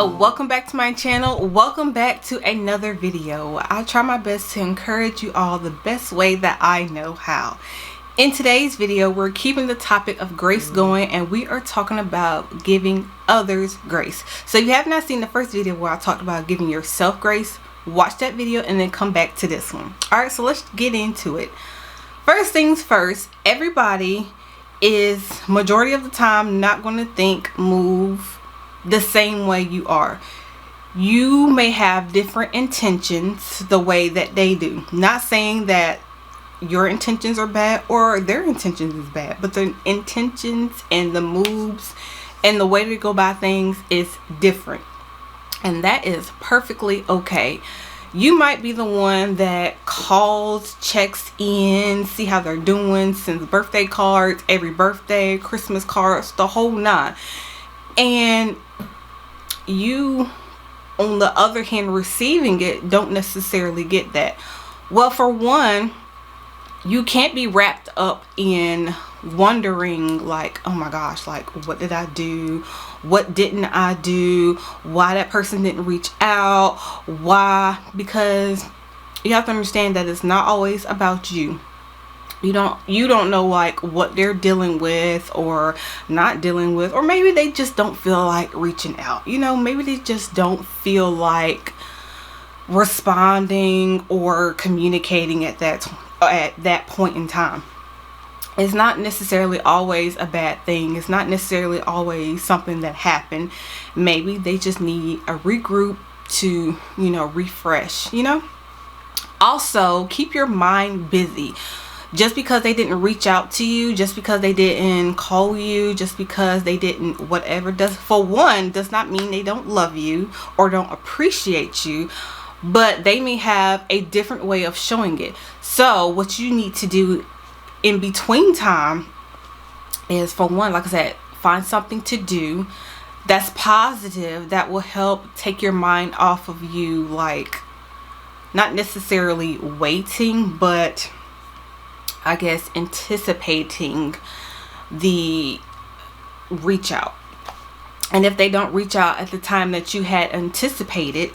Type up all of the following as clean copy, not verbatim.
Welcome back to my channel. Welcome back to another video. I try my best to encourage you all the best way that I know how. In today's video, we're keeping the topic of grace going, and we are talking about giving others grace. So if you have not seen the first video where I talked about giving yourself grace, watch that video and then come back to this one. Alright, so let's get into it. First things first, everybody is majority of the time not going to think, move the same way you are. You may have different intentions the way that they do. Not saying that your intentions are bad or their intentions is bad, but the intentions and the moves and the way to go by things is different, and that is perfectly okay. You might be the one that calls, checks in, see how they're doing, sends birthday cards every birthday, Christmas cards, the whole nine. And you, on the other hand, receiving it, don't necessarily get that. Well, for one, you can't be wrapped up in wondering like, oh my gosh, like what did I do? What didn't I do? Why that person didn't reach out? Why? Because you have to understand that it's not always about you. You don't know like what they're dealing with or not dealing with, or maybe they just don't feel like reaching out. Maybe they just don't feel like responding or communicating at that point in time. It's not necessarily always a bad thing. It's not necessarily always something that happened. Maybe they just need a regroup to, refresh, Also, keep your mind busy. Just because they didn't reach out to you, just because they didn't call you, just because they didn't whatever, does not mean they don't love you or don't appreciate you, but they may have a different way of showing it. So what you need to do in between time is, for one, like I said, find something to do that's positive, that will help take your mind off of you, like not necessarily waiting, but I guess anticipating the reach out. And if they don't reach out at the time that you had anticipated,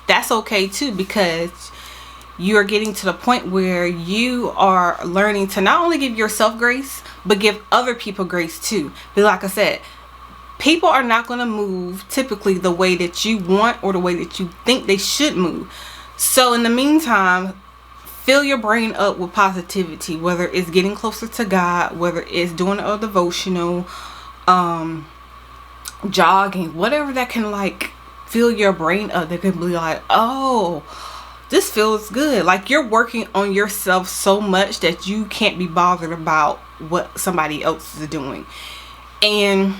that's okay too, because you are getting to the point where you are learning to not only give yourself grace, but give other people grace too. But like I said, people are not going to move typically the way that you want or the way that you think they should move. So in the meantime, fill your brain up with positivity, whether it's getting closer to God, whether it's doing a devotional, jogging, whatever that can like fill your brain up. That could be like, oh, this feels good. Like you're working on yourself so much that you can't be bothered about what somebody else is doing. And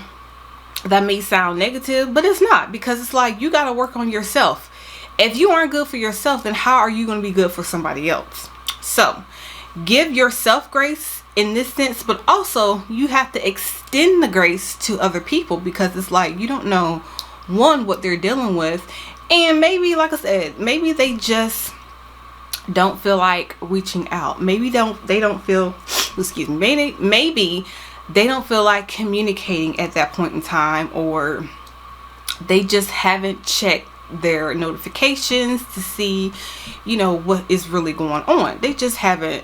that may sound negative, but it's not, because it's like you got to work on yourself. If you aren't good for yourself, then how are you going to be good for somebody else? So give yourself grace in this sense, but also you have to extend the grace to other people, because it's like you don't know, one, what they're dealing with, and maybe, like I said, maybe they just don't feel like reaching out. Maybe they don't feel like communicating at that point in time, or they just haven't checked their notifications to see what is really going on. They just haven't,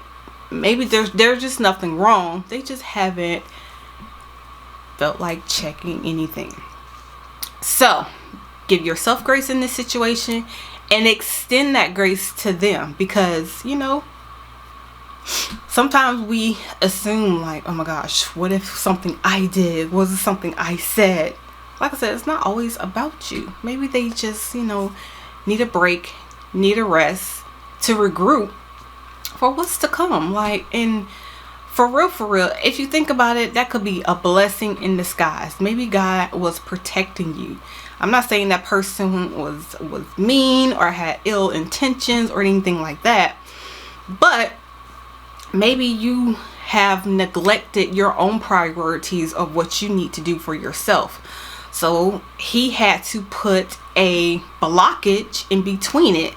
maybe there's just nothing wrong, they just haven't felt like checking anything. So give yourself grace in this situation and extend that grace to them, because sometimes we assume like, oh my gosh, what if something I did, was it something I said? Like I said, it's not always about you. Maybe they just, need a break, need a rest to regroup for what's to come. Like, and for real, if you think about it, that could be a blessing in disguise. Maybe God was protecting you. I'm not saying that person was mean or had ill intentions or anything like that, but maybe you have neglected your own priorities of what you need to do for yourself. So he had to put a blockage in between it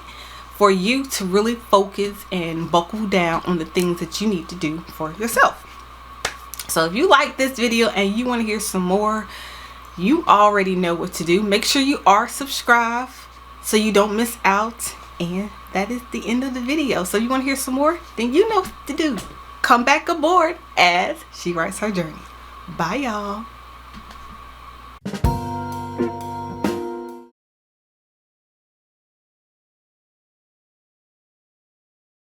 for you to really focus and buckle down on the things that you need to do for yourself. So if you like this video and you want to hear some more, you already know what to do. Make sure you are subscribed so you don't miss out. And that is the end of the video. So you want to hear some more? Then you know what to do. Come back aboard as she writes her journey. Bye, y'all.